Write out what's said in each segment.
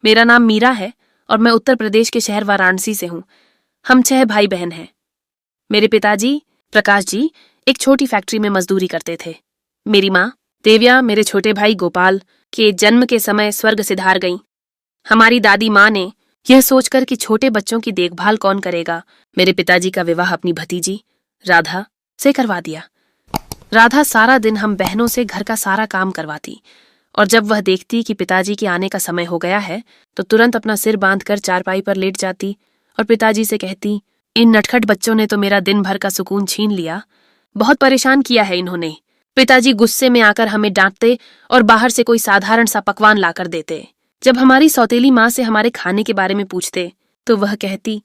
मेरा नाम मीरा है और मैं उत्तर प्रदेश के शहर वाराणसी से हूँ। हम 6 भाई बहन हैं। मेरे पिताजी प्रकाश जी एक छोटी फैक्ट्री में मजदूरी करते थे। मेरी माँ देव्या मेरे छोटे भाई गोपाल के जन्म के समय स्वर्ग सिधार गईं। हमारी दादी माँ ने यह सोचकर कि छोटे बच्चों की देखभाल कौन करेगा, मेरे पिताजी का विवाह अपनी भतीजी राधा से करवा दिया। राधा सारा दिन हम बहनों से घर का सारा काम करवाती और जब वह देखती कि पिताजी के आने का समय हो गया है तो तुरंत अपना सिर बांधकर चारपाई पर लेट जाती और पिताजी से कहती, इन नटखट बच्चों ने तो मेरा दिन भर का सुकून छीन लिया, बहुत परेशान किया है इन्होंने। पिताजी गुस्से में आकर हमें डांटते और बाहर से कोई साधारण सा पकवान लाकर देते। जब हमारी सौतेली माँ से हमारे खाने के बारे में पूछते तो वह कहती,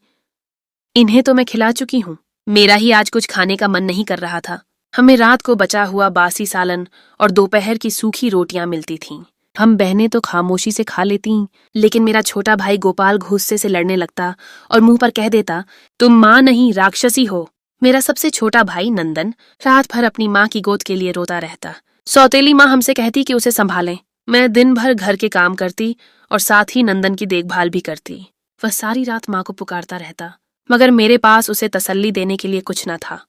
इन्हें तो मैं खिला चुकी हूँ, मेरा ही आज कुछ खाने का मन नहीं कर रहा था। हमें रात को बचा हुआ बासी सालन और दोपहर की सूखी रोटियां मिलती थीं। हम बहनें तो खामोशी से खा लेती, लेकिन मेरा छोटा भाई गोपाल गुस्से से लड़ने लगता और मुंह पर कह देता, तुम माँ नहीं राक्षसी हो। मेरा सबसे छोटा भाई नंदन रात भर अपनी माँ की गोद के लिए रोता रहता। सौतेली माँ हमसे कहती कि उसे संभालें। मैं दिन भर घर के काम करती और साथ ही नंदन की देखभाल भी करती। वह सारी रात माँ को पुकारता रहता, मगर मेरे पास उसे तसल्ली देने के लिए कुछ न था।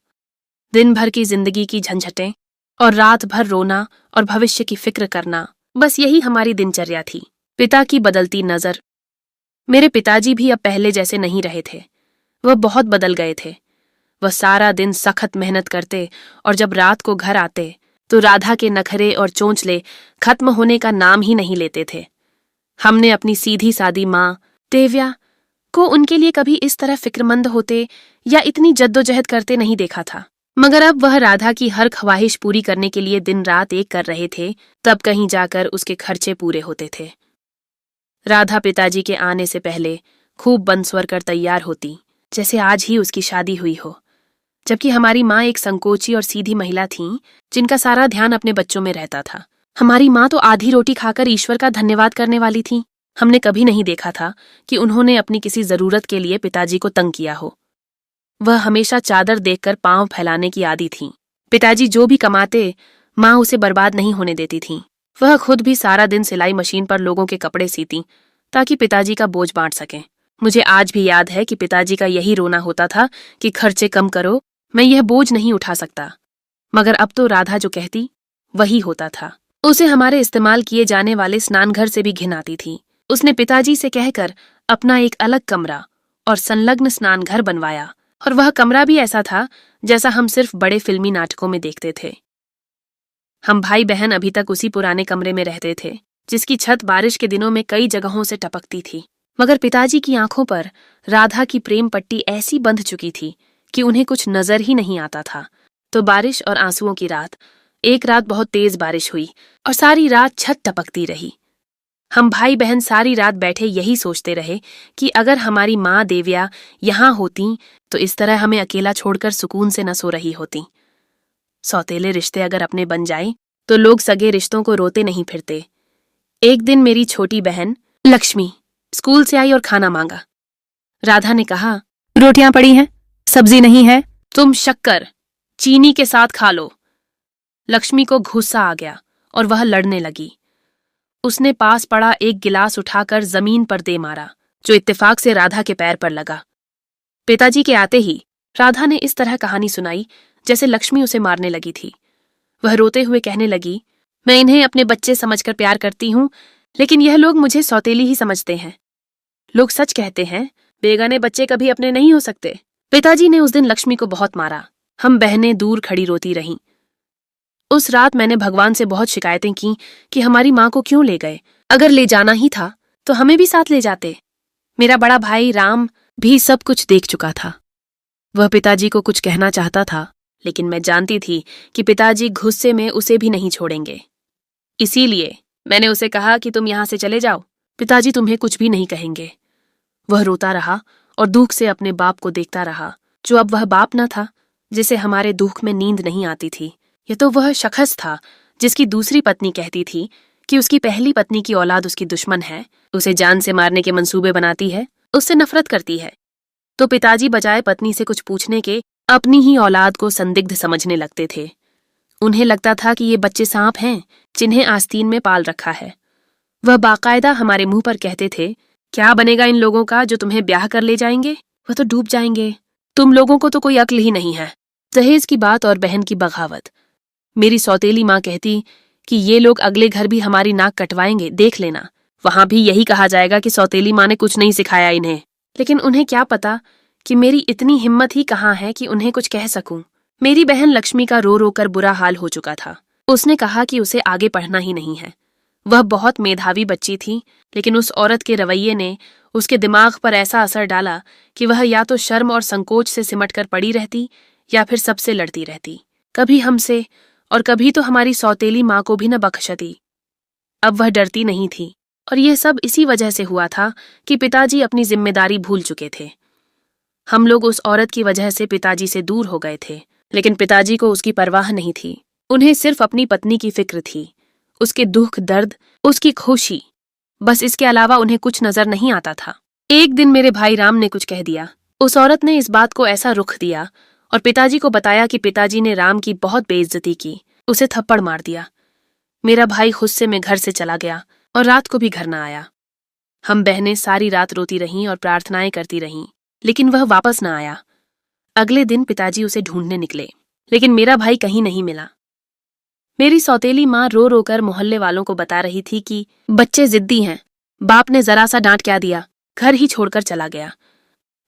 दिन भर की जिंदगी की झंझटें और रात भर रोना और भविष्य की फिक्र करना, बस यही हमारी दिनचर्या थी। पिता की बदलती नजर। मेरे पिताजी भी अब पहले जैसे नहीं रहे थे, वह बहुत बदल गए थे। वह सारा दिन सख्त मेहनत करते और जब रात को घर आते तो राधा के नखरे और चोंचले खत्म होने का नाम ही नहीं लेते थे। हमने अपनी सीधी सादी माँ देव्या को उनके लिए कभी इस तरह फिक्रमंद होते या इतनी जद्दोजहद करते नहीं देखा था। मगर अब वह राधा की हर ख्वाहिश पूरी करने के लिए दिन रात एक कर रहे थे, तब कहीं जाकर उसके खर्चे पूरे होते थे। राधा पिताजी के आने से पहले खूब बंसवर कर तैयार होती, जैसे आज ही उसकी शादी हुई हो, जबकि हमारी माँ एक संकोची और सीधी महिला थीं, जिनका सारा ध्यान अपने बच्चों में रहता था। हमारी माँ तो आधी रोटी खाकर ईश्वर का धन्यवाद करने वाली थीं। हमने कभी नहीं देखा था कि उन्होंने अपनी किसी जरूरत के लिए पिताजी को तंग किया हो। वह हमेशा चादर देखकर पांव फैलाने की आदी थीं। पिताजी जो भी कमाते, माँ उसे बर्बाद नहीं होने देती थीं। वह खुद भी सारा दिन सिलाई मशीन पर लोगों के कपड़े सीतीं ताकि पिताजी का बोझ बांट सकें। मुझे आज भी याद है कि पिताजी का यही रोना होता था कि खर्चे कम करो, मैं यह बोझ नहीं उठा सकता। मगर अब तो राधा जो कहती वही होता था। उसे हमारे इस्तेमाल किए जाने वाले स्नानघर से भी घिन आती थी। उसने पिताजी से कहकर अपना एक अलग कमरा और संलग्न स्नानघर बनवाया, और वह कमरा भी ऐसा था जैसा हम सिर्फ बड़े फिल्मी नाटकों में देखते थे। हम भाई बहन अभी तक उसी पुराने कमरे में रहते थे, जिसकी छत बारिश के दिनों में कई जगहों से टपकती थी। मगर पिताजी की आंखों पर राधा की प्रेम पट्टी ऐसी बंध चुकी थी कि उन्हें कुछ नजर ही नहीं आता था। तो बारिश और आंसुओं की रात, एक रात बहुत तेज बारिश हुई और सारी रात छत टपकती रही। हम भाई बहन सारी रात बैठे यही सोचते रहे कि अगर हमारी माँ देव्या यहाँ होती तो इस तरह हमें अकेला छोड़कर सुकून से न सो रही होती। सौतेले रिश्ते अगर अपने बन जाएं तो लोग सगे रिश्तों को रोते नहीं फिरते। एक दिन मेरी छोटी बहन लक्ष्मी स्कूल से आई और खाना मांगा। राधा ने कहा, रोटियां पड़ी हैं, सब्जी नहीं है, तुम शक्कर चीनी के साथ खा लो। लक्ष्मी को गुस्सा आ गया और वह लड़ने लगी। उसने पास पड़ा एक गिलास उठाकर जमीन पर दे मारा, जो इत्तेफाक से राधा के पैर पर लगा। पिताजी के आते ही राधा ने इस तरह कहानी सुनाई जैसे लक्ष्मी उसे मारने लगी थी। वह रोते हुए कहने लगी, मैं इन्हें अपने बच्चे समझकर प्यार करती हूँ, लेकिन यह लोग मुझे सौतेली ही समझते हैं। लोग सच कहते हैं, बेगाने बच्चे कभी अपने नहीं हो सकते। पिताजी ने उस दिन लक्ष्मी को बहुत मारा। हम बहनें दूर खड़ी रोती रहीं। उस रात मैंने भगवान से बहुत शिकायतें की कि हमारी माँ को क्यों ले गए। अगर ले जाना ही था तो हमें भी साथ ले जाते। मेरा बड़ा भाई राम भी सब कुछ देख चुका था। वह पिताजी को कुछ कहना चाहता था, लेकिन मैं जानती थी कि पिताजी गुस्से में उसे भी नहीं छोड़ेंगे। इसीलिए मैंने उसे कहा कि तुम यहाँ से चले जाओ, पिताजी तुम्हें कुछ भी नहीं कहेंगे। वह रोता रहा और दुख से अपने बाप को देखता रहा, जो अब वह बाप न था जिसे हमारे दुख में नींद नहीं आती थी। यह तो वह शख्स था जिसकी दूसरी पत्नी कहती थी कि उसकी पहली पत्नी की औलाद उसकी दुश्मन है, उसे जान से मारने के मंसूबे बनाती है, उससे नफरत करती है। तो पिताजी बजाय पत्नी से कुछ पूछने के अपनी ही औलाद को संदिग्ध समझने लगते थे। उन्हें लगता था कि ये बच्चे सांप हैं जिन्हें आस्तीन में पाल रखा है। वह बाकायदा हमारे मुंह पर कहते थे, क्या बनेगा इन लोगों का जो तुम्हें ब्याह कर ले जाएंगे? वह तो डूब जाएंगे। तुम लोगों को तो कोई अक्ल ही नहीं है। दहेज की बात और बहन की बगावत। मेरी सौतेली माँ कहती कि ये लोग अगले घर भी हमारी नाक कटवाएंगे, देख लेना। वहां भी यही कहा जाएगा कि सौतेली माँ ने कुछ नहीं सिखाया इन्हें। लेकिन उन्हें क्या पता कि मेरी इतनी हिम्मत ही कहाँ है कि उन्हें कुछ कह सकूं। मेरी बहन लक्ष्मी का रो रो कर बुरा हाल हो चुका था। उसने कहा कि उसे आगे पढ़ना ही नहीं है। वह बहुत मेधावी बच्ची थी, लेकिन उस औरत के रवैये ने उसके दिमाग पर ऐसा असर डाला कि वह या तो शर्म और संकोच से सिमट कर पड़ी रहती या फिर सबसे लड़ती रहती, कभी हमसे और कभी तो हमारी सौतेली माँ को भी न बख्शती। अब वह डरती नहीं थी, और यह सब इसी वजह से हुआ था कि पिताजी अपनी जिम्मेदारी भूल चुके थे। हम लोग उस औरत की वजह से पिताजी से दूर हो गए थे, लेकिन पिताजी को उसकी परवाह नहीं थी। उन्हें सिर्फ अपनी पत्नी की फिक्र थी, उसके दुख दर्द, उसकी खुशी, बस इसके अलावा उन्हें कुछ नजर नहीं आता था। एक दिन मेरे भाई राम ने कुछ कह दिया। उस औरत ने इस बात को ऐसा रुख दिया और पिताजी को बताया कि पिताजी ने राम की बहुत बेइज्जती की, उसे थप्पड़ मार दिया। मेरा भाई गुस्से में घर से चला गया और रात को भी घर न आया। हम बहनें सारी रात रोती रहीं और प्रार्थनाएं करती रहीं, लेकिन वह वापस न आया। अगले दिन पिताजी उसे ढूंढने निकले, लेकिन मेरा भाई कहीं नहीं मिला। मेरी सौतेली माँ रो रो कर मोहल्ले वालों को बता रही थी कि बच्चे जिद्दी हैं, बाप ने जरा सा डांट क्या दिया, घर ही छोड़कर चला गया।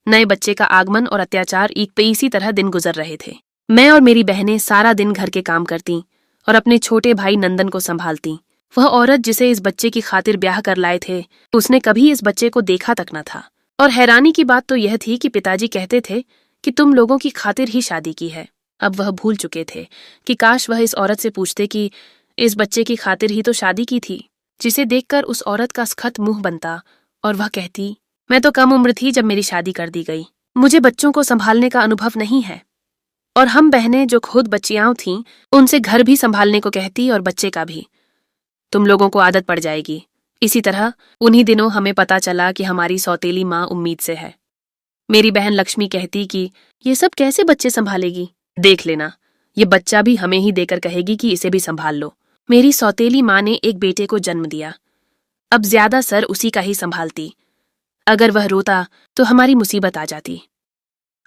नए बच्चे का आगमन और अत्याचार एक पे इसी तरह दिन गुजर रहे थे। मैं और मेरी बहनें सारा दिन घर के काम करती और अपने छोटे भाई नंदन को संभालती। वह औरत जिसे इस बच्चे की खातिर ब्याह कर लाए थे, उसने कभी इस बच्चे को देखा तक न था। और हैरानी की बात तो यह थी कि पिताजी कहते थे कि तुम लोगों की खातिर ही शादी की है। अब वह भूल चुके थे कि काश वह इस औरत से पूछते कि इस बच्चे की खातिर ही तो शादी की थी, जिसे देखकर उस औरत का सख्त मुंह बनता और वह कहती, मैं तो कम उम्र थी जब मेरी शादी कर दी गई, मुझे बच्चों को संभालने का अनुभव नहीं है। और हम बहनें जो खुद बच्चियां थीं, उनसे घर भी संभालने को कहती और बच्चे का भी। तुम लोगों को आदत पड़ जाएगी। इसी तरह उन्हीं दिनों हमें पता चला कि हमारी सौतेली माँ उम्मीद से है। मेरी बहन लक्ष्मी कहती कि ये सब कैसे बच्चे संभालेगी, देख लेना, ये बच्चा भी हमें ही देकर कहेगी कि इसे भी संभाल लो। मेरी सौतेली माँ ने एक बेटे को जन्म दिया, अब ज्यादा सर उसी का ही संभालती। अगर वह रोता तो हमारी मुसीबत आ जाती।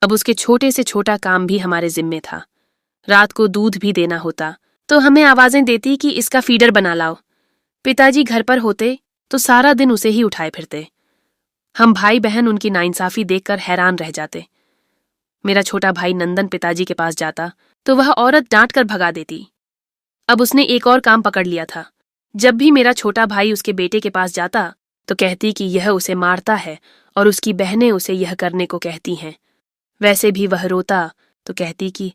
अब उसके छोटे से छोटा काम भी हमारे जिम्मे था। रात को दूध भी देना होता तो हमें आवाजें देती कि इसका फीडर बना लाओ। पिताजी घर पर होते तो सारा दिन उसे ही उठाए फिरते। हम भाई बहन उनकी नाइंसाफी देखकर हैरान रह जाते। मेरा छोटा भाई नंदन पिताजी के पास जाता तो वह औरत डांट कर भगा देती। अब उसने एक और काम पकड़ लिया था। जब भी मेरा छोटा भाई उसके बेटे के पास जाता तो कहती कि यह उसे मारता है और उसकी बहनें उसे यह करने को कहती हैं। वैसे भी वह रोता तो कहती कि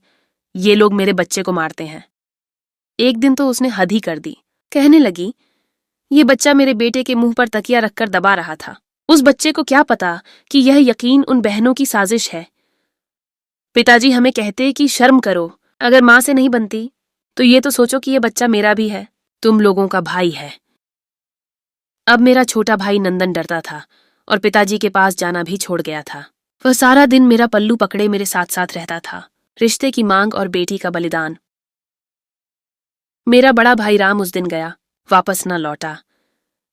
ये लोग मेरे बच्चे को मारते हैं। एक दिन तो उसने हद ही कर दी, कहने लगी, ये बच्चा मेरे बेटे के मुंह पर तकिया रखकर दबा रहा था। उस बच्चे को क्या पता कि यह यकीन उन बहनों की साजिश है। पिताजी हमें कहते कि शर्म करो, अगर माँ से नहीं बनती तो ये तो सोचो कि यह बच्चा मेरा भी है, तुम लोगों का भाई है। अब मेरा छोटा भाई नंदन डरता था और पिताजी के पास जाना भी छोड़ गया था। वह सारा दिन मेरा पल्लू पकड़े मेरे साथ साथ रहता था। रिश्ते की मांग और बेटी का बलिदान। मेरा बड़ा भाई राम उस दिन गया, वापस न लौटा।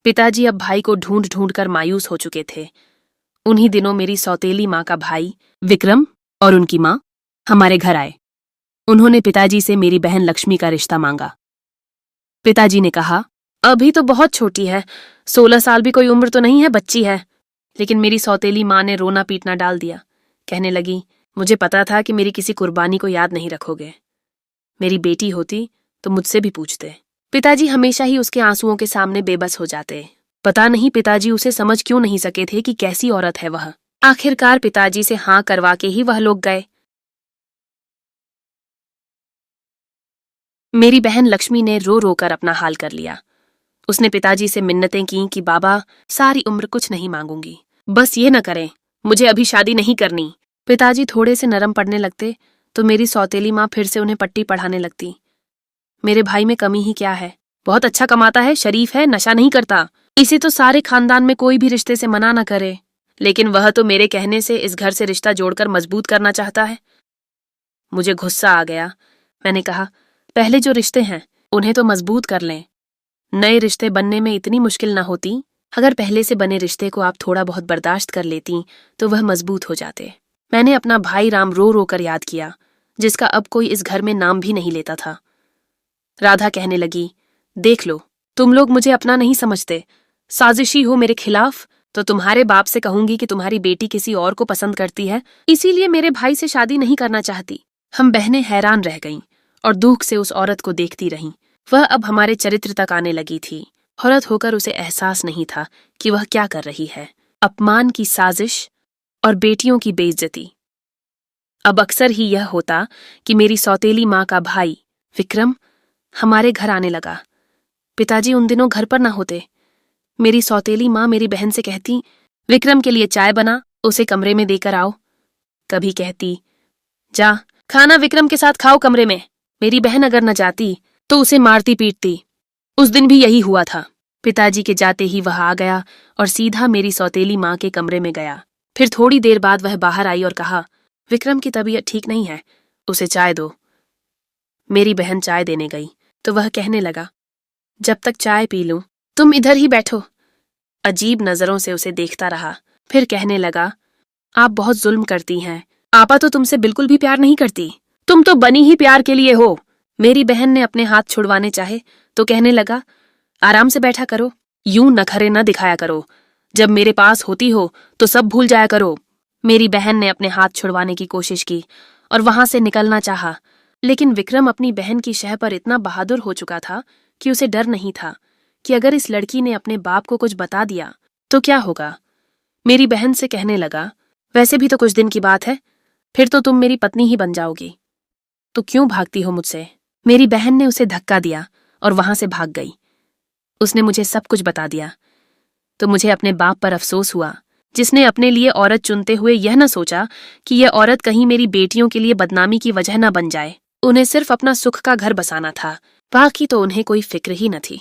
पिताजी अब भाई को ढूंढ ढूंढ कर मायूस हो चुके थे। उन्हीं दिनों मेरी सौतेली माँ का भाई विक्रम और उनकी माँ हमारे घर आए। उन्होंने पिताजी से मेरी बहन लक्ष्मी का रिश्ता मांगा। पिताजी ने कहा, अभी तो बहुत छोटी है, 16 साल भी कोई उम्र तो नहीं है, बच्ची है। लेकिन मेरी सौतेली माँ ने रोना पीटना डाल दिया। कहने लगी, मुझे पता था कि मेरी किसी कुर्बानी को याद नहीं रखोगे। मेरी बेटी होती तो मुझसे भी पूछते। पिताजी हमेशा ही उसके आंसुओं के सामने बेबस हो जाते। पता नहीं पिताजी उसे समझ क्यों नहीं सके थे कि कैसी औरत है वह। आखिरकार पिताजी से हाँ करवा के ही वह लोग गए। मेरी बहन लक्ष्मी ने रो रो कर अपना हाल कर लिया। उसने पिताजी से मिन्नतें की कि बाबा, सारी उम्र कुछ नहीं मांगूंगी, बस ये न करें, मुझे अभी शादी नहीं करनी। पिताजी थोड़े से नरम पड़ने लगते तो मेरी सौतेली माँ फिर से उन्हें पट्टी पढ़ाने लगती। मेरे भाई में कमी ही क्या है, बहुत अच्छा कमाता है, शरीफ है, नशा नहीं करता, इसे तो सारे खानदान में कोई भी रिश्ते से मना न करे, लेकिन वह तो मेरे कहने से इस घर से रिश्ता जोड़कर मजबूत करना चाहता है। मुझे गुस्सा आ गया। मैंने कहा, पहले जो रिश्ते हैं उन्हें तो मजबूत कर लें, नए रिश्ते बनने में इतनी मुश्किल ना होती। अगर पहले से बने रिश्ते को आप थोड़ा बहुत बर्दाश्त कर लेती तो वह मजबूत हो जाते। मैंने अपना भाई राम रो रो कर याद किया, जिसका अब कोई इस घर में नाम भी नहीं लेता था। राधा कहने लगी, देख लो, तुम लोग मुझे अपना नहीं समझते, साजिशी हो मेरे खिलाफ। तो तुम्हारे बाप से कहूंगी कि तुम्हारी बेटी किसी और को पसंद करती है, इसीलिए मेरे भाई से शादी नहीं करना चाहती। हम बहनें हैरान रह गईं और दुख से उस औरत को देखती रहीं। वह अब हमारे चरित्र तक आने लगी थी। औरत होकर उसे एहसास नहीं था कि वह क्या कर रही है। अपमान की साजिश और बेटियों की बेइज्जती। अब अक्सर ही यह होता कि मेरी सौतेली माँ का भाई विक्रम हमारे घर आने लगा। पिताजी उन दिनों घर पर न होते। मेरी सौतेली माँ मेरी बहन से कहती, विक्रम के लिए चाय बना, उसे कमरे में देकर आओ। कभी कहती, जा खाना विक्रम के साथ खाओ कमरे में। मेरी बहन अगर न जाती तो उसे मारती पीटती। उस दिन भी यही हुआ था। पिताजी के जाते ही वह आ गया और सीधा मेरी सौतेली माँ के कमरे में गया। फिर थोड़ी देर बाद वह बाहर आई और कहा, विक्रम की तबीयत ठीक नहीं है, उसे चाय दो। मेरी बहन चाय देने गई तो वह कहने लगा, जब तक चाय पी लूं तुम इधर ही बैठो। अजीब नजरों से उसे देखता रहा। फिर कहने लगा, आप बहुत जुल्म करती हैं, आपा तो तुमसे बिल्कुल भी प्यार नहीं करती, तुम तो बनी ही प्यार के लिए हो। मेरी बहन ने अपने हाथ छुड़वाने चाहे तो कहने लगा, आराम से बैठा करो, यूं नखरे न दिखाया करो, जब मेरे पास होती हो तो सब भूल जाया करो। मेरी बहन ने अपने हाथ छुड़वाने की कोशिश की और वहां से निकलना चाहा, लेकिन विक्रम अपनी बहन की शह पर इतना बहादुर हो चुका था कि उसे डर नहीं था कि अगर इस लड़की ने अपने बाप को कुछ बता दिया तो क्या होगा। मेरी बहन से कहने लगा, वैसे भी तो कुछ दिन की बात है, फिर तो तुम मेरी पत्नी ही बन जाओगी, तो क्यों भागती हो मुझसे। मेरी बहन ने उसे धक्का दिया और वहां से भाग गई। उसने मुझे सब कुछ बता दिया तो मुझे अपने बाप पर अफसोस हुआ, जिसने अपने लिए औरत चुनते हुए यह न सोचा कि यह औरत कहीं मेरी बेटियों के लिए बदनामी की वजह न बन जाए। उन्हें सिर्फ अपना सुख का घर बसाना था, बाकी तो उन्हें कोई फिक्र ही न थी।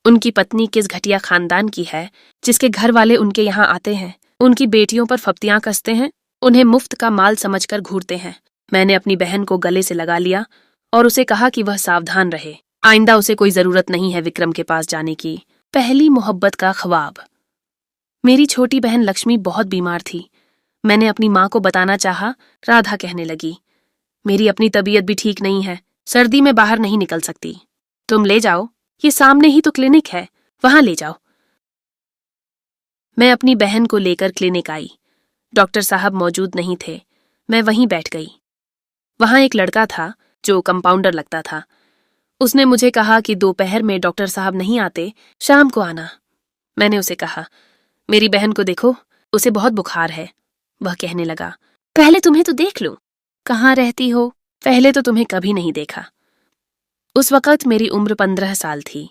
उनकी पत्नी किस घटिया खानदान की है जिसके घर वाले उनके यहाँ आते हैं, उनकी बेटियों पर फप्तियां कसते हैं, उन्हें मुफ्त का माल समझकर घूरते हैं। मैंने अपनी बहन को गले से लगा लिया और उसे कहा कि वह सावधान रहे, आइंदा उसे कोई जरूरत नहीं है विक्रम के पास जाने की। पहली मोहब्बत का ख्वाब। मेरी छोटी बहन लक्ष्मी बहुत बीमार थी। मैंने अपनी माँ को बताना चाहा। राधा कहने लगी, मेरी अपनी तबीयत भी ठीक नहीं है, सर्दी में बाहर नहीं निकल सकती, तुम ले जाओ, ये सामने ही तो क्लिनिक है, वहां ले जाओ। मैं अपनी बहन को लेकर क्लिनिक आई। डॉक्टर साहब मौजूद नहीं थे। मैं वहीं बैठ गई। वहां एक लड़का था जो कंपाउंडर लगता था। उसने मुझे कहा कि दोपहर में डॉक्टर साहब नहीं आते, शाम को आना। मैंने उसे कहा, मेरी बहन को देखो, उसे बहुत बुखार है। वह कहने लगा, पहले तुम्हें तो देख लूं, कहाँ रहती हो, पहले तो तुम्हें कभी नहीं देखा। उस वक़्त मेरी उम्र 15 साल थी।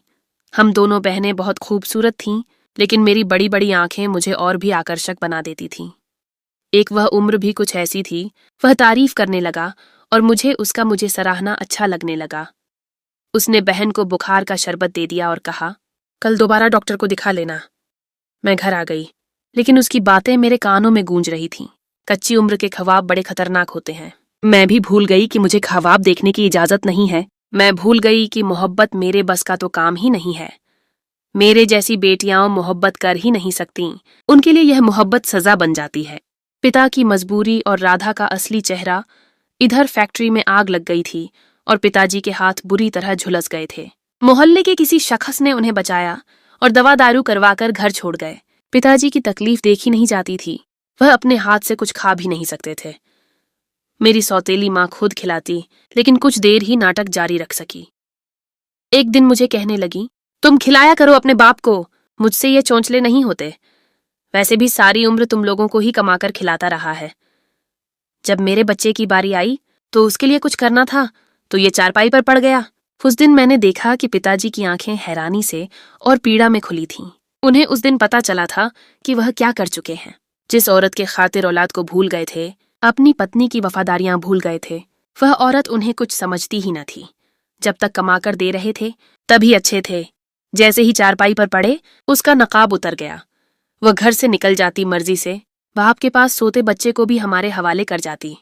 हम दोनों बहनें बहुत खूबसूरत थीं, लेकिन मेरी बड़ी बड़ी आंखें मुझे और भी आकर्षक बना देती थीं। एक वह उम्र भी कुछ ऐसी थी। वह तारीफ करने लगा और मुझे सराहना अच्छा लगने लगा। उसने बहन को बुखार का शरबत दे दिया और कहा, कल दोबारा डॉक्टर को दिखा लेना। मैं घर आ गई, लेकिन उसकी बातें मेरे कानों में गूंज रही थीं। कच्ची उम्र के ख्वाब बड़े खतरनाक होते हैं। मैं भी भूल गई कि मुझे ख्वाब देखने की इजाजत नहीं है। मैं भूल गई कि मोहब्बत मेरे बस का तो काम ही नहीं है। मेरे जैसी बेटियां मोहब्बत कर ही नहीं सकती, उनके लिए यह मोहब्बत सजा बन जाती है। पिता की मजबूरी और राधा का असली चेहरा। इधर फैक्ट्री में आग लग गई थी और पिताजी के हाथ बुरी तरह झुलस गए थे। मोहल्ले के किसी शख्स ने उन्हें बचाया और दवा दारू करवाकर घर छोड़ गए। पिताजी की तकलीफ देखी नहीं जाती थी। वह अपने हाथ से कुछ खा भी नहीं सकते थे। मेरी सौतेली माँ खुद खिलाती, लेकिन कुछ देर ही नाटक जारी रख सकी। एक दिन मुझे कहने लगी, तुम खिलाया करो अपने बाप को, मुझसे ये चोंचले नहीं होते। वैसे भी सारी उम्र तुम लोगों को ही कमाकर खिलाता रहा है। जब मेरे बच्चे की बारी आई तो उसके लिए कुछ करना था तो ये चारपाई पर पड़ गया। उस दिन मैंने देखा कि पिताजी की आंखें हैरानी से और पीड़ा में खुली थीं। उन्हें उस दिन पता चला था कि वह क्या कर चुके हैं। जिस औरत के खातिर औलाद को भूल गए थे, अपनी पत्नी की वफादारियां भूल गए थे, वह औरत उन्हें कुछ समझती ही न थी। जब तक कमाकर दे रहे थे तभी अच्छे थे। जैसे ही चारपाई पर पड़े उसका नकाब उतर गया। वह घर से निकल जाती मर्जी से, बाप के पास सोते बच्चे को भी हमारे हवाले कर जाती।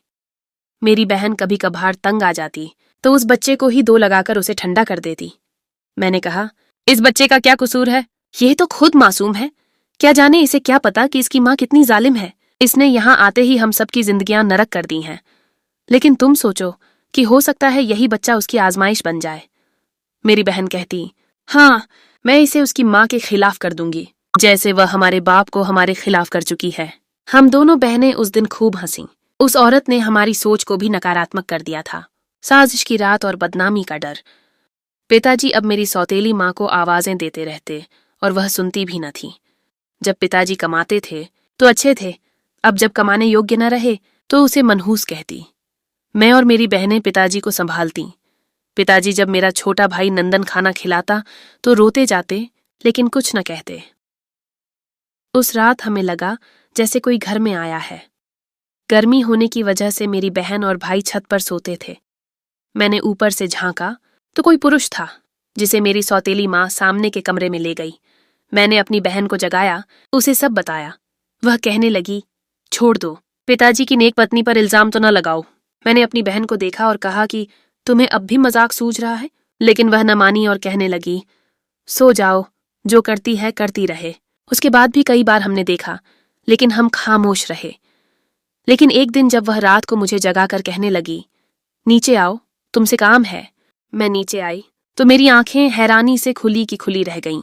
मेरी बहन कभी कभार तंग आ जाती तो उस बच्चे को ही दो लगाकर उसे ठंडा कर देती। मैंने कहा, इस बच्चे का क्या कसूर है? ये तो खुद मासूम है। क्या जाने इसे क्या पता कि इसकी माँ कितनी जालिम है। इसने यहाँ आते ही हम सबकी जिंदगियां नरक कर दी हैं। लेकिन तुम सोचो कि हो सकता है यही बच्चा उसकी आजमाइश बन जाए। मेरी बहन कहती, हाँ, मैं इसे उसकी माँ के खिलाफ कर दूंगी, जैसे वह हमारे बाप को हमारे खिलाफ कर चुकी है। हम दोनों बहनें उस दिन खूब हंसी। उस औरत ने हमारी सोच को भी नकारात्मक कर दिया था। साजिश की रात और बदनामी का डर। पिताजी अब मेरी सौतेली माँ को आवाजें देते रहते और वह सुनती भी न थी। जब पिताजी कमाते थे तो अच्छे थे, अब जब कमाने योग्य न रहे तो उसे मनहूस कहती। मैं और मेरी बहनें पिताजी को संभालती। पिताजी जब मेरा छोटा भाई नंदन खाना खिलाता तो रोते जाते, लेकिन कुछ न कहते। उस रात हमें लगा जैसे कोई घर में आया है। गर्मी होने की वजह से मेरी बहन और भाई छत पर सोते थे। मैंने ऊपर से झांका तो कोई पुरुष था, जिसे मेरी सौतेली माँ सामने के कमरे में ले गई। मैंने अपनी बहन को जगाया, उसे सब बताया। वह कहने लगी, छोड़ दो, पिताजी की नेक पत्नी पर इल्जाम तो न लगाओ। मैंने अपनी बहन को देखा और कहा कि तुम्हें अब भी मजाक सूझ रहा है, लेकिन वह न मानी और कहने लगी, सो जाओ, जो करती है करती रहे। उसके बाद भी कई बार हमने देखा, लेकिन हम खामोश रहे। लेकिन एक दिन जब वह रात को मुझे जगाकर कहने लगी, नीचे आओ, तुमसे काम है। मैं नीचे आई तो मेरी आंखें हैरानी से खुली की खुली रह गईं।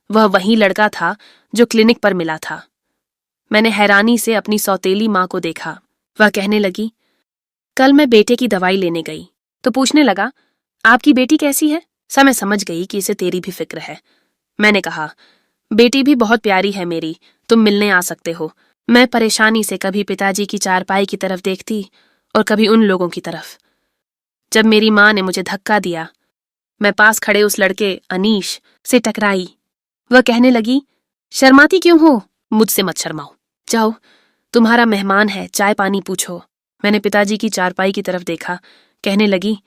वह वही लड़का था जो क्लिनिक पर मिला था। मैंने हैरानी से अपनी सौतेली माँ को देखा। वह कहने लगी, कल मैं बेटे की दवाई लेने गई तो पूछने लगा, आपकी बेटी कैसी है? मैं समझ गई कि इसे तेरी भी फिक्र है। मैंने कहा, बेटी भी बहुत प्यारी है मेरी, तुम मिलने आ सकते हो। मैं परेशानी से कभी पिताजी की चारपाई की तरफ देखती और कभी उन लोगों की तरफ। जब मेरी माँ ने मुझे धक्का दिया, मैं पास खड़े उस लड़के अनीश से टकराई। वह कहने लगी, शर्माती क्यों हो? मुझसे मत शर्माओ, जाओ, तुम्हारा मेहमान है, चाय पानी पूछो। मैंने पिताजी की चारपाई की तरफ देखा। कहने लगी,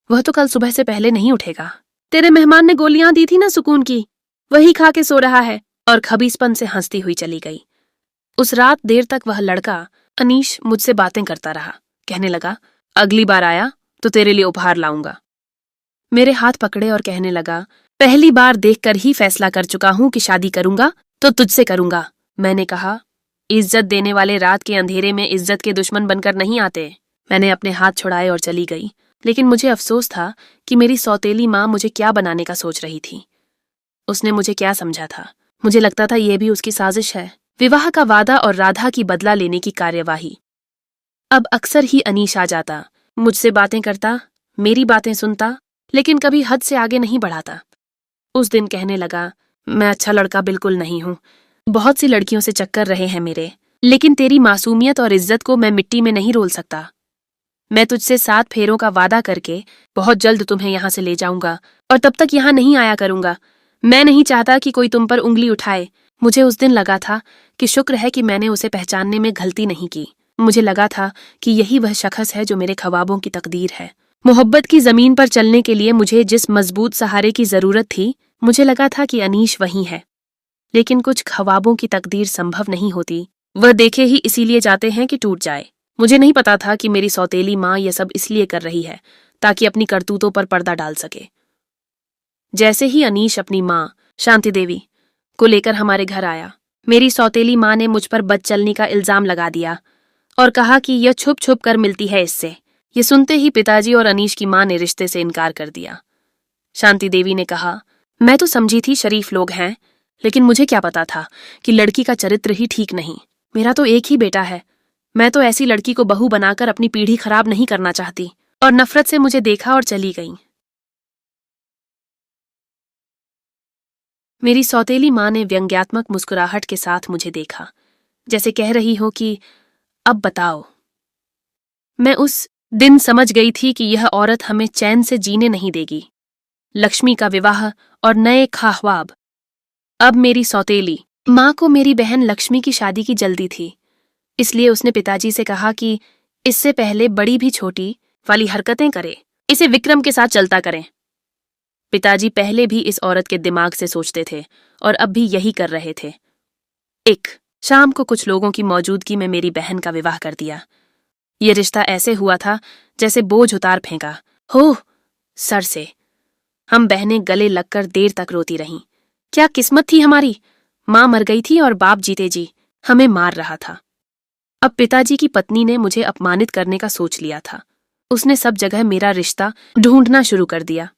वह तो कल सुबह से पहले नहीं उठेगा। तेरे मेहमान ने गोलियां दी थी ना सुकून की, वही खा के सो रहा है। और खबीसपन से हंसती हुई चली गई। उस रात देर तक वह लड़का अनीश मुझसे बातें करता रहा। कहने लगा, अगली बार आया तो तेरे लिए उपहार लाऊंगा। मेरे हाथ पकड़े और कहने लगा, पहली बार देखकर ही फैसला कर चुका हूं कि शादी करूंगा तो तुझसे करूंगा। मैंने कहा, इज्जत देने वाले रात के अंधेरे में इज्जत के दुश्मन बनकर नहीं आते। मैंने अपने हाथ छुड़ाए और चली गई, लेकिन मुझे अफसोस था कि मेरी सौतेली माँ मुझे क्या बनाने का सोच रही थी। उसने मुझे क्या समझा था? मुझे लगता था यह भी उसकी साजिश है, विवाह का वादा और राधा की बदला लेने की कार्यवाही। अब अक्सर ही अनीश आ जाता, मुझसे बातें करता, मेरी बातें सुनता, लेकिन कभी हद से आगे नहीं बढ़ाता। उस दिन कहने लगा, मैं अच्छा लड़का बिल्कुल नहीं हूं, बहुत सी लड़कियों से चक्कर रहे हैं मेरे, लेकिन तेरी मासूमियत और इज्जत को मैं मिट्टी में नहीं रोल सकता। मैं तुझसे 7 फेरों का वादा करके बहुत जल्द तुम्हें यहाँ से ले जाऊंगा और तब तक यहाँ नहीं आया करूंगा। मैं नहीं चाहता कि कोई तुम पर उंगली उठाए। मुझे उस दिन लगा था कि शुक्र है कि मैंने उसे पहचानने में गलती नहीं की। मुझे लगा था कि यही वह शख्स है जो मेरे ख्वाबों की तकदीर है। मोहब्बत की जमीन पर चलने के लिए मुझे जिस मजबूत सहारे की जरूरत थी, मुझे लगा था कि अनीश वही है। लेकिन कुछ ख्वाबों की तकदीर संभव नहीं होती, वह देखे ही इसीलिए जाते हैं कि टूट जाए। मुझे नहीं पता था कि मेरी सौतेली माँ यह सब इसलिए कर रही है ताकि अपनी करतूतों पर पर्दा डाल सके। जैसे ही अनीश अपनी माँ शांति देवी को लेकर हमारे घर आया, मेरी सौतेली माँ ने मुझ पर बदचलनी का इल्जाम लगा दिया और कहा कि यह छुप छुप कर मिलती है इससे। ये सुनते ही पिताजी और अनीश की माँ ने रिश्ते से इनकार कर दिया। शांति देवी ने कहा, मैं तो समझी थी शरीफ लोग हैं, लेकिन मुझे क्या पता था कि लड़की का चरित्र ही ठीक नहीं। मेरा तो एक ही बेटा है, मैं तो ऐसी लड़की को बहू बनाकर अपनी पीढ़ी खराब नहीं करना चाहती। और नफरत से मुझे देखा और चली गई। मेरी सौतेली माँ ने व्यंग्यात्मक मुस्कुराहट के साथ मुझे देखा, जैसे कह रही हो कि अब बताओ। मैं उस दिन समझ गई थी कि यह औरत हमें चैन से जीने नहीं देगी। लक्ष्मी का विवाह और नए ख्वाब। अब मेरी सौतेली माँ को मेरी बहन लक्ष्मी की शादी की जल्दी थी, इसलिए उसने पिताजी से कहा कि इससे पहले बड़ी भी छोटी वाली हरकतें करे, इसे विक्रम के साथ चलता करें। पिताजी पहले भी इस औरत के दिमाग से सोचते थे और अब भी यही कर रहे थे। एक शाम को कुछ लोगों की मौजूदगी में मेरी बहन का विवाह कर दिया। ये रिश्ता ऐसे हुआ था जैसे बोझ उतार फेंका हो सर से। हम बहनें गले लगकर देर तक रोती रहीं। क्या किस्मत थी हमारी, माँ मर गई थी और बाप जीते जी हमें मार रहा था। अब पिताजी की पत्नी ने मुझे अपमानित करने का सोच लिया था। उसने सब जगह मेरा रिश्ता ढूंढना शुरू कर दिया।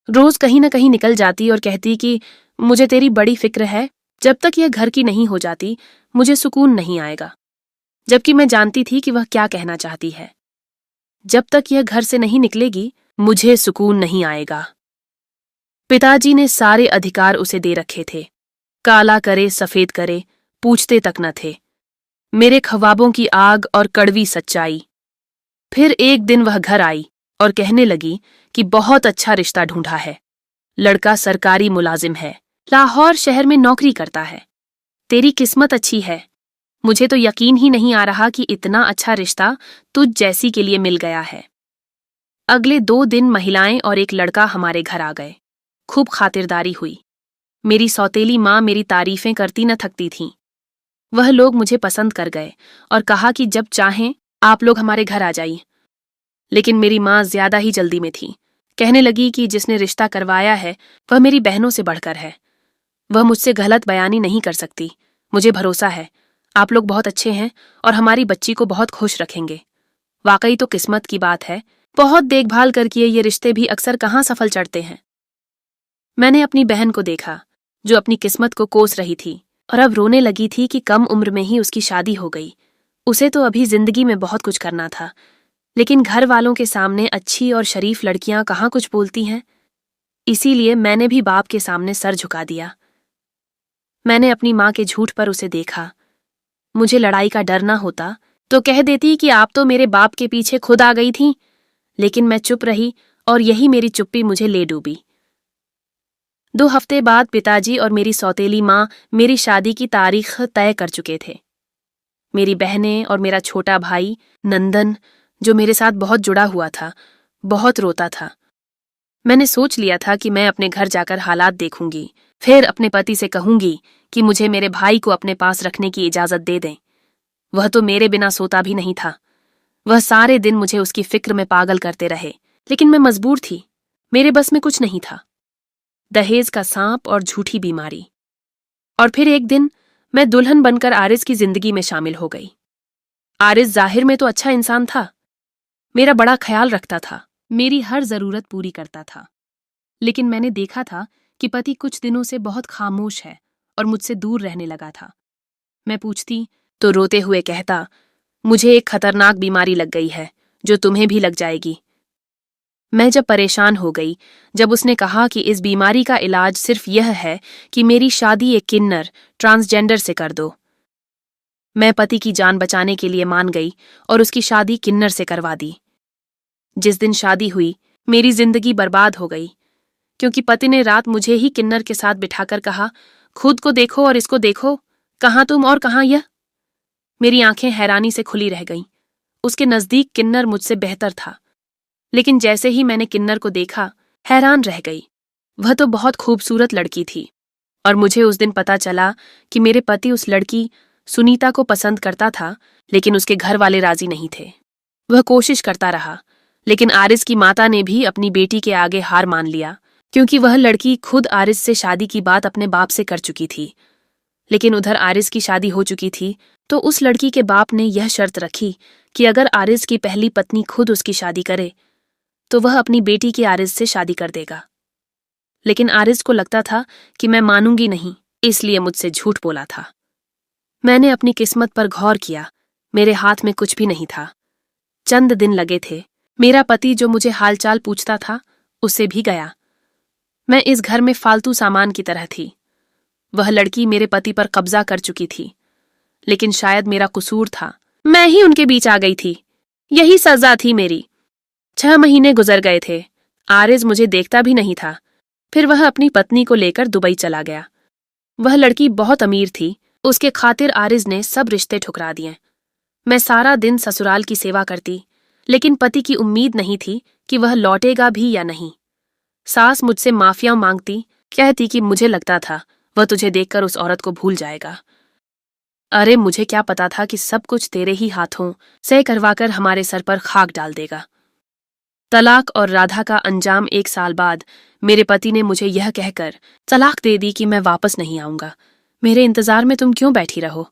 रोज कहीं न कहीं निकल जाती और कहती कि मुझे तेरी बड़ी फिक्र है, जब तक यह घर की नहीं हो जाती मुझे सुकून नहीं आएगा। जबकि मैं जानती थी कि वह क्या कहना चाहती है। जब तक यह घर से नहीं निकलेगी मुझे सुकून नहीं आएगा। पिताजी ने सारे अधिकार उसे दे रखे थे। काला करे सफेद करे, पूछते तक न थे। मेरे ख्वाबों की आग और कड़वी सच्चाई। फिर एक दिन वह घर आई और कहने लगी कि बहुत अच्छा रिश्ता ढूंढा है। लड़का सरकारी मुलाजिम है, लाहौर शहर में नौकरी करता है। तेरी किस्मत अच्छी है। मुझे तो यकीन ही नहीं आ रहा कि इतना अच्छा रिश्ता तुझ जैसी के लिए मिल गया है। अगले 2 दिन महिलाएं और एक लड़का हमारे घर आ गए। खूब खातिरदारी हुई। मेरी सौतेली माँ मेरी तारीफें करती न थकती थीं। वह लोग मुझे पसंद कर गए और कहा कि जब चाहें आप लोग हमारे घर आ जाइए। लेकिन मेरी माँ ज्यादा ही जल्दी में थी। कहने लगी कि जिसने रिश्ता करवाया है वह मेरी बहनों से बढ़कर है। वह मुझसे गलत बयानी नहीं कर सकती। मुझे भरोसा है, आप लोग बहुत अच्छे हैं और हमारी बच्ची को बहुत खुश रखेंगे। वाकई तो किस्मत की बात है, बहुत देखभाल करके ये रिश्ते भी अक्सर कहाँ सफल चढ़ते हैं। मैंने अपनी बहन को देखा जो अपनी किस्मत को कोस रही थी और अब रोने लगी थी कि कम उम्र में ही उसकी शादी हो गई। उसे तो अभी जिंदगी में बहुत कुछ करना था, लेकिन घर वालों के सामने अच्छी और शरीफ लड़कियां कहाँ कुछ बोलती हैं। इसीलिए मैंने भी बाप के सामने सर झुका दिया। मैंने अपनी माँ के झूठ पर उसे देखा। मुझे लड़ाई का डर ना होता तो कह देती कि आप तो मेरे बाप के पीछे खुद आ गई थीं, लेकिन मैं चुप रही और यही मेरी चुप्पी मुझे ले डूबी। 2 हफ्ते बाद पिताजी और मेरी सौतेली माँ मेरी शादी की तारीख तय कर चुके थे। मेरी बहनें और मेरा छोटा भाई नंदन, जो मेरे साथ बहुत जुड़ा हुआ था, बहुत रोता था। मैंने सोच लिया था कि मैं अपने घर जाकर हालात देखूंगी, फिर अपने पति से कहूंगी कि मुझे मेरे भाई को अपने पास रखने की इजाजत दे दें। वह तो मेरे बिना सोता भी नहीं था। वह सारे दिन मुझे उसकी फिक्र में पागल करते रहे, लेकिन मैं मजबूर थी। मेरे बस में कुछ नहीं था। दहेज का सांप और झूठी बीमारी। और फिर एक दिन मैं दुल्हन बनकर आरिस की जिंदगी में शामिल हो गई। आरिस जाहिर में तो अच्छा इंसान था, मेरा बड़ा ख्याल रखता था, मेरी हर जरूरत पूरी करता था। लेकिन मैंने देखा था कि पति कुछ दिनों से बहुत खामोश है और मुझसे दूर रहने लगा था। मैं पूछती तो रोते हुए कहता, मुझे एक खतरनाक बीमारी लग गई है जो तुम्हें भी लग जाएगी। मैं जब परेशान हो गई, जब उसने कहा कि इस बीमारी का इलाज सिर्फ यह है कि मेरी शादी एक किन्नर ट्रांसजेंडर से कर दो। मैं पति की जान बचाने के लिए मान गई और उसकी शादी किन्नर से करवा दी। जिस दिन शादी हुई मेरी जिंदगी बर्बाद हो गई, क्योंकि पति ने रात मुझे ही किन्नर के साथ बिठाकर कहा, खुद को देखो और इसको देखो, कहाँ तुम और कहाँ यह। मेरी आंखें हैरानी से खुली रह गईं। उसके नजदीक किन्नर मुझसे बेहतर था, लेकिन जैसे ही मैंने किन्नर को देखा हैरान रह गई। वह तो बहुत खूबसूरत लड़की थी और मुझे उस दिन पता चला कि मेरे पति उस लड़की सुनीता को पसंद करता था, लेकिन उसके घर वाले राजी नहीं थे। वह कोशिश करता रहा, लेकिन आरिस की माता ने भी अपनी बेटी के आगे हार मान लिया, क्योंकि वह लड़की खुद आरिस से शादी की बात अपने बाप से कर चुकी थी। लेकिन उधर आरिस की शादी हो चुकी थी तो उस लड़की के बाप ने यह शर्त रखी कि अगर आरिस की पहली पत्नी खुद उसकी शादी करे तो वह अपनी बेटी की आरिस से शादी कर देगा। लेकिन आरिस को लगता था कि मैं मानूंगी नहीं, इसलिए मुझसे झूठ बोला था। मैंने अपनी किस्मत पर गौर किया। मेरे हाथ में कुछ भी नहीं था। चंद दिन लगे थे। मेरा पति जो मुझे हालचाल पूछता था उससे भी गया। मैं इस घर में फालतू सामान की तरह थी। वह लड़की मेरे पति पर कब्जा कर चुकी थी, लेकिन शायद मेरा कसूर था। मैं ही उनके बीच आ गई थी। यही सजा थी मेरी। 6 महीने गुजर गए थे। आरिस मुझे देखता भी नहीं था। फिर वह अपनी पत्नी को लेकर दुबई चला गया। वह लड़की बहुत अमीर थी। उसके खातिर आरिस ने सब रिश्ते ठुकरा दिए। मैं सारा दिन ससुराल की सेवा करती, लेकिन पति की उम्मीद नहीं थी कि वह लौटेगा भी या नहीं। सास मुझसे माफिया मांगती, कहती कि मुझे लगता था वह तुझे देखकर उस औरत को भूल जाएगा। अरे मुझे क्या पता था कि सब कुछ तेरे ही हाथों से करवाकर हमारे सर पर खाक डाल देगा। तलाक और राधा का अंजाम 1 साल बाद मेरे पति ने मुझे यह कहकर तलाक दे दी कि मैं वापस नहीं आऊंगा। मेरे इंतजार में तुम क्यों बैठी रहो।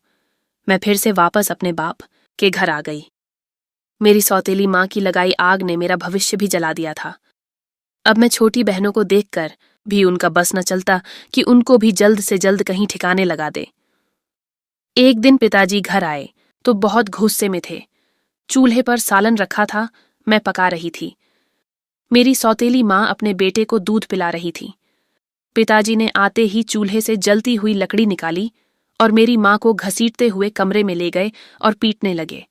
मैं फिर से वापस अपने बाप के घर आ गई। मेरी सौतेली माँ की लगाई आग ने मेरा भविष्य भी जला दिया था। अब मैं छोटी बहनों को देखकर भी उनका बस न चलता कि उनको भी जल्द से जल्द कहीं ठिकाने लगा दे। एक दिन पिताजी घर आए तो बहुत गुस्से में थे। चूल्हे पर सालन रखा था, मैं पका रही थी। मेरी सौतेली माँ अपने बेटे को दूध पिला रही थी। पिताजी ने आते ही चूल्हे से जलती हुई लकड़ी निकाली और मेरी माँ को घसीटते हुए कमरे में ले गए और पीटने लगे।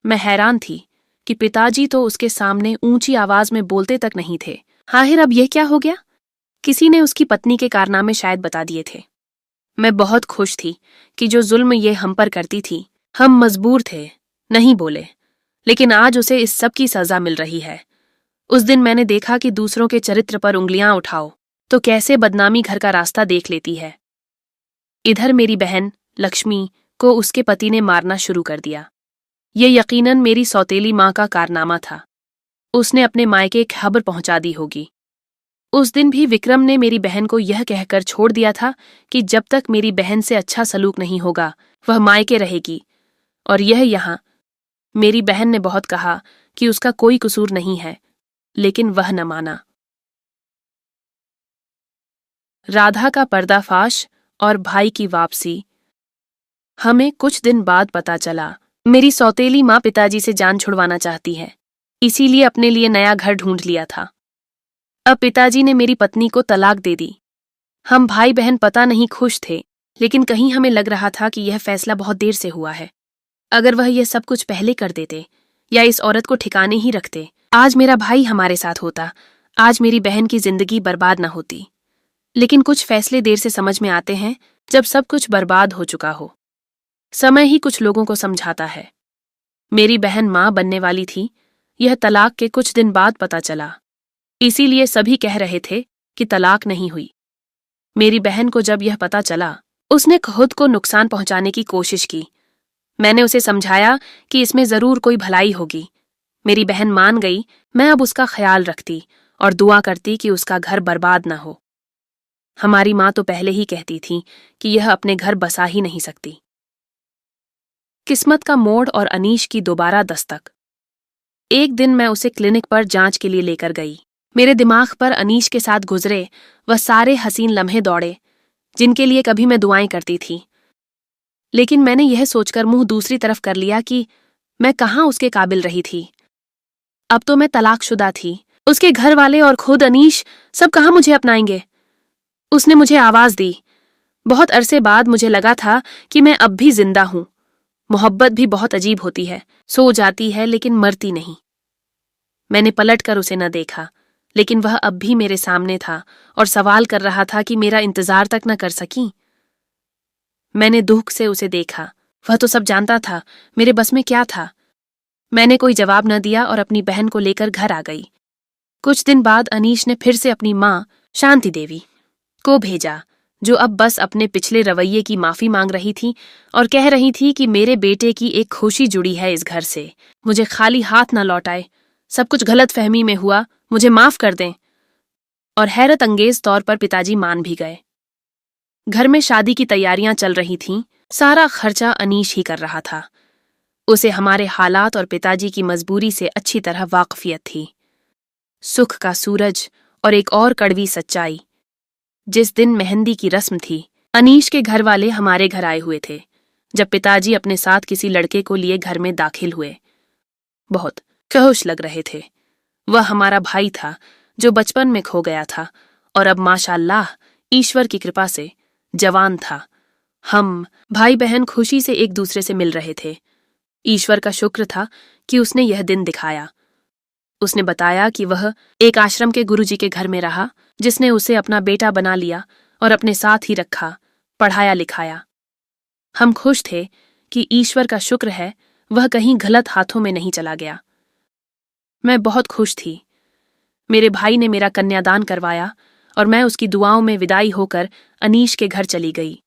मैं हैरान थी कि पिताजी तो उसके सामने ऊंची आवाज में बोलते तक नहीं थे। आखिर अब यह क्या हो गया? किसी ने उसकी पत्नी के कारनामे शायद बता दिए थे। मैं बहुत खुश थी कि जो जुल्म ये हम पर करती थी, हम मजबूर थे, नहीं बोले। लेकिन आज उसे इस सब की सजा मिल रही है। उस दिन मैंने देखा कि दूसरों के चरित्र पर उंगलियां उठाओ तो कैसे बदनामी घर का रास्ता देख लेती है। इधर मेरी बहन लक्ष्मी को उसके पति ने मारना शुरू कर दिया। ये यकीनन मेरी सौतेली माँ का कारनामा था। उसने अपने मायके खबर पहुंचा दी होगी। उस दिन भी विक्रम ने मेरी बहन को यह कहकर छोड़ दिया था कि जब तक मेरी बहन से अच्छा सलूक नहीं होगा वह मायके रहेगी। और यह यहाँ मेरी बहन ने बहुत कहा कि उसका कोई कसूर नहीं है, लेकिन वह न माना। राधा का पर्दाफाश और भाई की वापसी। हमें कुछ दिन बाद पता चला मेरी सौतेली माँ पिताजी से जान छुड़वाना चाहती है, इसीलिए अपने लिए नया घर ढूंढ लिया था। अब पिताजी ने मेरी पत्नी को तलाक दे दी। हम भाई बहन पता नहीं खुश थे, लेकिन कहीं हमें लग रहा था कि यह फैसला बहुत देर से हुआ है। अगर वह यह सब कुछ पहले कर देते या इस औरत को ठिकाने ही रखते, आज मेरा भाई हमारे साथ होता, आज मेरी बहन की जिंदगी बर्बाद न होती। लेकिन कुछ फैसले देर से समझ में आते हैं जब सब कुछ बर्बाद हो चुका हो। समय ही कुछ लोगों को समझाता है। मेरी बहन माँ बनने वाली थी, यह तलाक के कुछ दिन बाद पता चला। इसीलिए सभी कह रहे थे कि तलाक नहीं हुई। मेरी बहन को जब यह पता चला, उसने खुद को नुकसान पहुंचाने की कोशिश की। मैंने उसे समझाया कि इसमें जरूर कोई भलाई होगी। मेरी बहन मान गई। मैं अब उसका ख्याल रखती और दुआ करती कि उसका घर बर्बाद न हो। हमारी माँ तो पहले ही कहती थी कि यह अपने घर बसा ही नहीं सकती। किस्मत का मोड़ और अनीश की दोबारा दस्तक। एक दिन मैं उसे क्लिनिक पर जांच के लिए लेकर गई। मेरे दिमाग पर अनीश के साथ गुजरे वह सारे हसीन लम्हे दौड़े जिनके लिए कभी मैं दुआएं करती थी। लेकिन मैंने यह सोचकर मुंह दूसरी तरफ कर लिया कि मैं कहाँ उसके काबिल रही थी। अब तो मैं तलाकशुदा थी। उसके घर वाले और खुद अनीश सब कहाँ मुझे अपनाएंगे। उसने मुझे आवाज दी। बहुत अरसे बाद मुझे लगा था कि मैं अब भी जिंदा हूं। मोहब्बत भी बहुत अजीब होती है, सो जाती है लेकिन मरती नहीं। मैंने पलटकर उसे न देखा, लेकिन वह अब भी मेरे सामने था और सवाल कर रहा था कि मेरा इंतजार तक न कर सकी। मैंने दुख से उसे देखा। वह तो सब जानता था, मेरे बस में क्या था। मैंने कोई जवाब न दिया और अपनी बहन को लेकर घर आ गई। कुछ दिन बाद अनीश ने फिर से अपनी माँ शांति देवी को भेजा, जो अब बस अपने पिछले रवैये की माफी मांग रही थी और कह रही थी कि मेरे बेटे की एक खुशी जुड़ी है इस घर से, मुझे खाली हाथ न लौटाए, सब कुछ गलत फहमी में हुआ, मुझे माफ कर दें। और हैरत अंगेज तौर पर पिताजी मान भी गए। घर में शादी की तैयारियां चल रही थीं, सारा खर्चा अनीश ही कर रहा था। उसे हमारे हालात और पिताजी की मजबूरी से अच्छी तरह वाकफियत थी। सुख का सूरज और एक और कड़वी सच्चाई। जिस दिन मेहंदी की रस्म थी, अनीश के घर वाले हमारे घर आए हुए थे, जब पिताजी अपने साथ किसी लड़के को लिए घर में दाखिल हुए। बहुत खुश लग रहे थे। वह हमारा भाई था जो बचपन में खो गया था और अब माशाअल्लाह ईश्वर की कृपा से जवान था। हम भाई बहन खुशी से एक दूसरे से मिल रहे थे। ईश्वर का शुक्र था कि उसने यह दिन दिखाया। उसने बताया कि वह एक आश्रम के गुरुजी के घर में रहा, जिसने उसे अपना बेटा बना लिया और अपने साथ ही रखा, पढ़ाया लिखाया। हम खुश थे कि ईश्वर का शुक्र है वह कहीं गलत हाथों में नहीं चला गया। मैं बहुत खुश थी। मेरे भाई ने मेरा कन्यादान करवाया और मैं उसकी दुआओं में विदाई होकर अनीश के घर चली गई।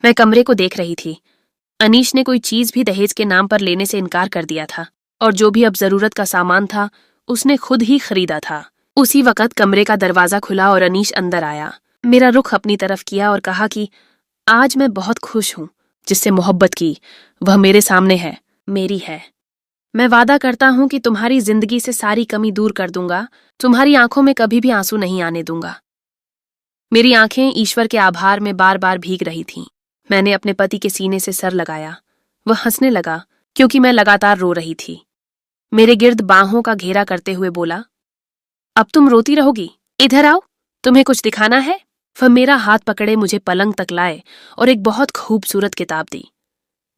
मैं कमरे को देख रही थी। अनीश ने कोई चीज भी दहेज के नाम पर लेने से इनकार कर दिया था। और जो भी अब जरूरत का सामान था उसने खुद ही खरीदा था। उसी वक्त कमरे का दरवाजा खुला और अनीश अंदर आया। मेरा रुख अपनी तरफ किया और कहा कि आज मैं बहुत खुश हूं। जिससे मोहब्बत की वह मेरे सामने है, मेरी है। मैं वादा करता हूं कि तुम्हारी जिंदगी से सारी कमी दूर कर दूंगा, तुम्हारी आंखों में कभी भी आंसू नहीं आने दूंगा। मेरी आंखें ईश्वर के आभार में बार बार भीग रही थीं। मैंने अपने पति के सीने से सर लगाया। वह हंसने लगा क्योंकि मैं लगातार रो रही थी। मेरे गिर्द बाहों का घेरा करते हुए बोला, अब तुम रोती रहोगी? इधर आओ, तुम्हें कुछ दिखाना है। वह मेरा हाथ पकड़े मुझे पलंग तक लाए और एक बहुत खूबसूरत किताब दी।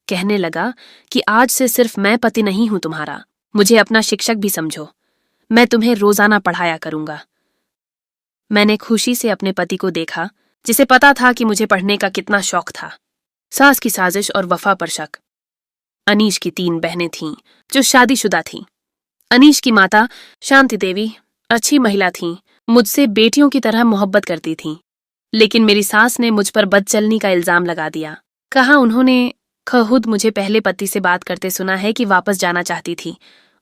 कहने लगा कि आज से सिर्फ मैं पति नहीं हूं तुम्हारा, मुझे अपना शिक्षक भी समझो। मैं तुम्हें रोजाना पढ़ाया करूंगा। मैंने खुशी से अपने पति को देखा, जिसे पता था कि मुझे पढ़ने का कितना शौक था। सास की साजिश और वफा पर शक। अनीश की 3 बहनें थीं जो शादीशुदा थीं। अनीश की माता शांति देवी अच्छी महिला थीं, मुझसे बेटियों की तरह मोहब्बत करती थीं। लेकिन मेरी सास ने मुझ पर बदचलनी का इल्जाम लगा दिया। कहा उन्होंने खुद मुझे पहले पति से बात करते सुना है कि वापस जाना चाहती थी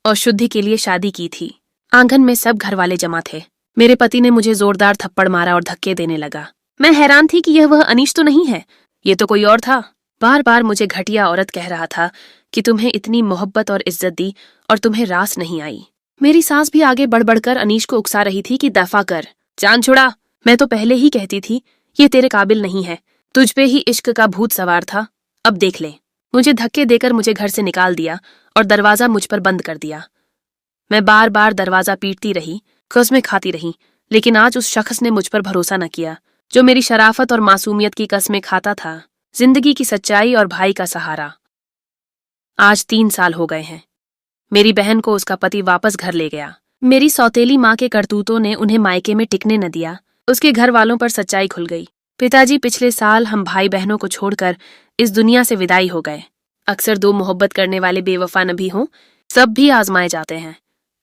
और शुद्धि के लिए शादी की थी। आंगन में सब घरवाले जमा थे। मेरे पति ने मुझे जोरदार थप्पड़ मारा और धक्के देने लगा। मैं हैरान थी कि यह वह अनीश तो नहीं है, ये तो कोई और था। बार बार मुझे घटिया औरत कह रहा था कि तुम्हें इतनी मोहब्बत और इज्जत दी और तुम्हें रास नहीं आई। मेरी सास भी आगे बढ़ बढ़कर अनीश को उकसा रही थी कि दफा कर, जान छुड़ा। मैं तो पहले ही कहती थी ये तेरे काबिल नहीं है, तुझ पे ही इश्क का भूत सवार था, अब देख ले। मुझे धक्के देकर मुझे घर से निकाल दिया और दरवाजा मुझ पर बंद कर दिया। मैं बार बार दरवाजा पीटती रही, कस्में खाती रही, लेकिन आज उस शख्स ने मुझ पर भरोसा न किया जो मेरी शराफत और मासूमियत की कस्में खाता था, जिंदगी की सच्चाई और भाई का सहारा। आज 3 साल हो गए हैं। मेरी बहन को उसका पति वापस घर ले गया। मेरी सौतेली माँ के करतूतों ने उन्हें मायके में टिकने न दिया। उसके घर वालों पर सच्चाई खुल गई। पिताजी पिछले साल हम भाई बहनों को छोड़कर इस दुनिया से विदाई हो गए। अक्सर 2 मोहब्बत करने वाले बेवफा न भी हों, सब भी आजमाए जाते हैं।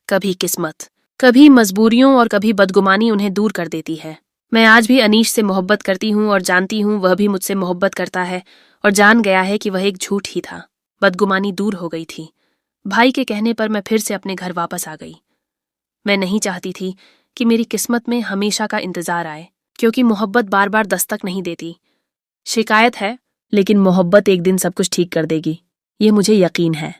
कभी किस्मत, कभी मजबूरियों और कभी बदगुमानी उन्हें दूर कर देती है। मैं आज भी अनीश से मोहब्बत करती हूँ और जानती हूँ वह भी मुझसे मोहब्बत करता है और जान गया है कि वह एक झूठ ही था। बदगुमानी दूर हो गई थी। भाई के कहने पर मैं फिर से अपने घर वापस आ गई। मैं नहीं चाहती थी कि मेरी किस्मत में हमेशा का इंतजार आए, क्योंकि मोहब्बत बार बार दस्तक नहीं देती। शिकायत है, लेकिन मोहब्बत एक दिन सब कुछ ठीक कर देगी, ये मुझे यकीन है।